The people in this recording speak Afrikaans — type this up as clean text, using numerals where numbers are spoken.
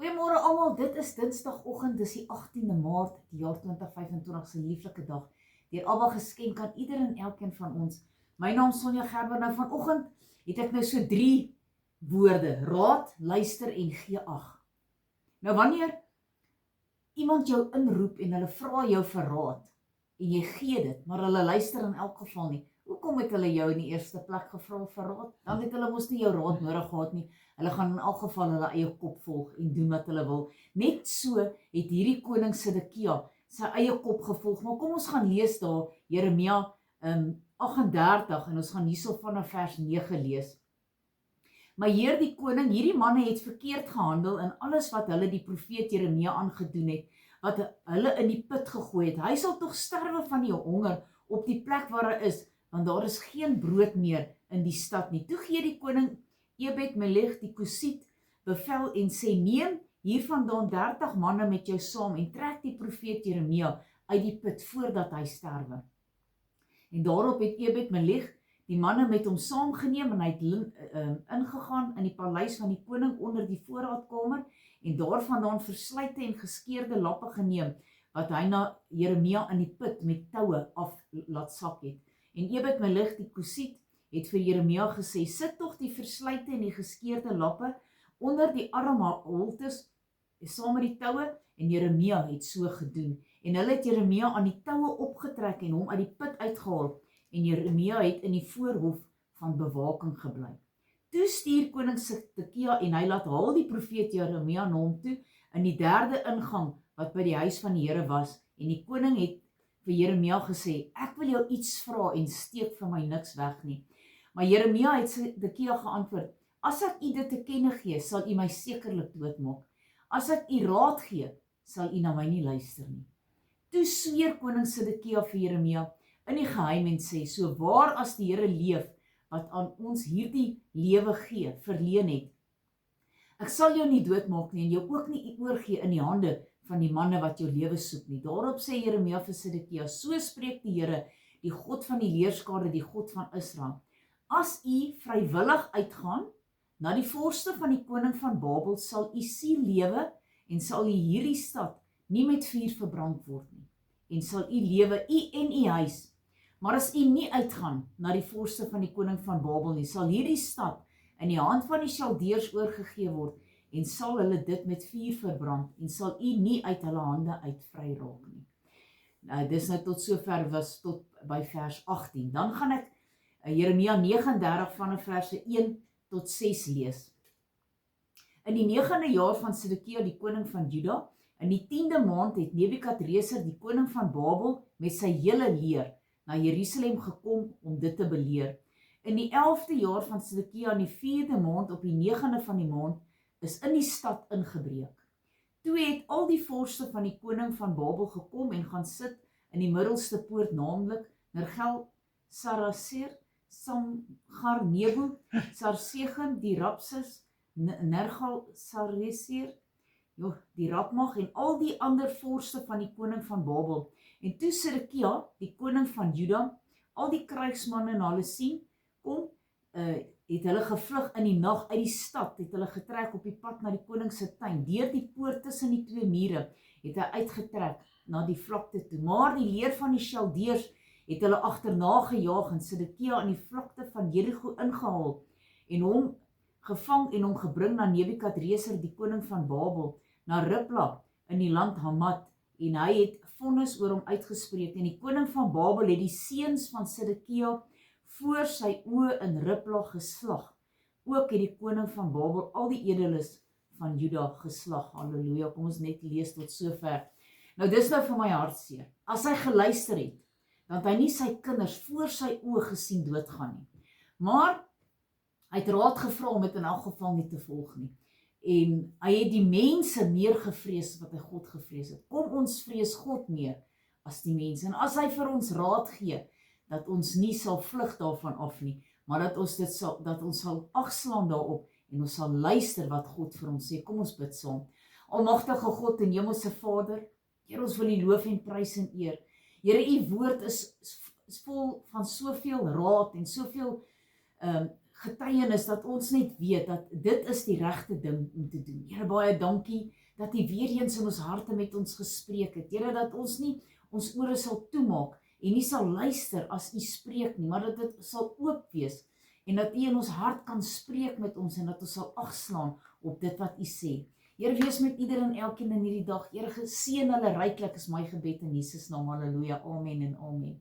Goeiemôre almal, dit is Dinsdagoggend, dis die 18de Maart, die jaar 2025 se lieflike dag. Deur Abba geskenk aan ieder en elkeen van ons. My naam is Sonja Gerber. Nou vanoggend het ek nou so 3 woorde: raad, luister en gee ag. Nou wanneer iemand jou inroep en hulle vra jou vir raad en jy gee dit, maar hulle luister in elk geval nie. Hoekom het hulle jou in die eerste plek gevra vir raad? Dan het hulle mos nie jou raad nodig gehad nie. Hulle gaan in elk geval hulle eie kop volg en doen wat hulle wil. Net so het hierdie koning Sedekia sy eie kop gevolg. Maar kom ons gaan lees daar Jeremia 38 en ons gaan hierso vanaf vers 9 lees. Maar hierdie koning, hierdie manne het verkeerd gehandel in alles wat hulle die profeet Jeremia aangedoen het, wat hulle in die put gegooi het. Hy sal tog sterwe van die honger op die plek waar hy is, want daar is geen brood meer in die stad nie. Toe gee die koning Ebed-Melech die Kusiet bevel en sê: neem hiervandaan 30 manne met jou saam en trek die profeet Jeremia uit die put voordat hy sterwe. En daarop het Ebed-Melech die manne met hom saamgeneem en hy het ingegaan in die paleis van die koning onder die voorraadkamer en daarvandaan verslyte en geskeurde lappe geneem wat hy na Jeremia in die put met toue af laat sak het. En Ebed-Melech die Kusiet het vir Jeremia gesê: sit tog die verslyte en die geskeurde lappe onder die armholtes saam met die toue, en Jeremia het so gedoen. En hulle het Jeremia aan die toue opgetrek en hom uit die put uitgehaal, en Jeremia het in die voorhof van bewaking gebly. Toe stuur koning Sedekia en hy laat haal die profeet Jeremia na hom toe in die 3de ingang wat by die huis van die Here was, en die koning het vir Jeremia gesê: ek wil jou iets vra en steek vir my niks weg nie. Maar Jeremia het Sedekia geantwoord: as ek u dit te kenne gee, sal u my sekerlik doodmaak. As ek u raad gee, sal u na my nie luister nie. Toe sweer koning Sedekia vir Jeremia in die geheim en sê: so waar as die Here leef, wat aan ons hierdie lewe gee, verleen het, ek sal jou nie doodmaak nie en jou ook nie oorgee in die hande van die manne wat jou lewe soek nie. Daarop sê Jeremia vir Sedekia: so spreek die Here, die God van die leerskare, die God van Israel: as u vrywillig uitgaan na die vorste van die koning van Babel, sal u siel lewe en sal u hierdie stad nie met vuur verbrand word nie, en sal u lewe, u en u huis. Maar as u nie uitgaan na die vorste van die koning van Babel nie, sal hierdie stad in die hand van die Chaldeërs oorgegee word, en sal hulle dit met vuur verbrand, en sal u nie uit hulle hande uit vry raak nie. Nou, dis nou tot sover was tot by vers 18. Dan gaan ek Jeremia 39 vanaf verse 1 tot 6 lees. In die 9de jaar van Sedekia die koning van Juda, in die 10de maand het Nebukadreser die koning van Babel met sy hele leer na Jerusalem gekom om dit te beleer. In die 11de jaar van Sedekia, in die 4de maand op die 9de van die maand, is in die stad ingebreek. Toe het al die vorste van die koning van Babel gekom en gaan sit in die middelste poort, naamlik Nergal-Sareser, Samgar-Nebo, Sarsegim, die Rapsis, Nergal-Sareser, die Rapmag en al die ander vorste van die koning van Babel. En toe Sedekia, die koning van Juda, al die krygsmanne na hulle sien kom, het hulle gevlug in die nag uit die stad, het hulle getrek op die pad na die koning se tuin. Deur die poort tussen die 2 mure het hy uitgetrek na die vlakte toe. Maar die leer van die Chaldeërs het hulle agterna gejaag en Sedekia in die vlakte van Jerigo ingehaal en hom gevang en hom gebring na Nebukadreser, die koning van Babel, na Ribla in die land Hamat, en hy het vonnis oor hom uitgespreek. En die koning van Babel het die seuns van Sedekia voor sy oë in Ribla geslag. Ook het die koning van Babel al die edeles van Juda geslag. Halleluja, kom ons net lees tot sover. Nou dis nou vir my hartseer. As hy geluister het, dan het hy nie sy kinders voor sy oë gesien doodgaan nie. Maar hy het raad gevra om dit in elk geval nie te volg nie. En hy het die mense meer gevrees wat hy God gevrees het. Kom ons vrees God meer as die mense. En as hy vir ons raad gee, dat ons nie sal vlug daarvan af nie, maar dat ons sal agslaan daarop en ons sal luister wat God vir ons sê. Kom ons bid saam. Almagtige God en Hemelse Vader, Here, ons wil U loof en prys en eer. Here, U woord is vol van soveel raad en soveel getuienis dat ons net weet dat dit is die regte ding om te doen. Here, baie dankie dat U weer eens in ons harte met ons gespreek het. Here, dat ons nie ons ore sal toemaak en nie sal luister as U spreek nie, maar dat dit sal oop wees en dat U in ons hart kan spreek met ons en dat ons sal agslaan op dit wat U sê. Here, wees met ieder en elkeen in hierdie dag. Here, geseën hulle ryklik is my gebed in Jesus naam. Halleluja. Amen en amen.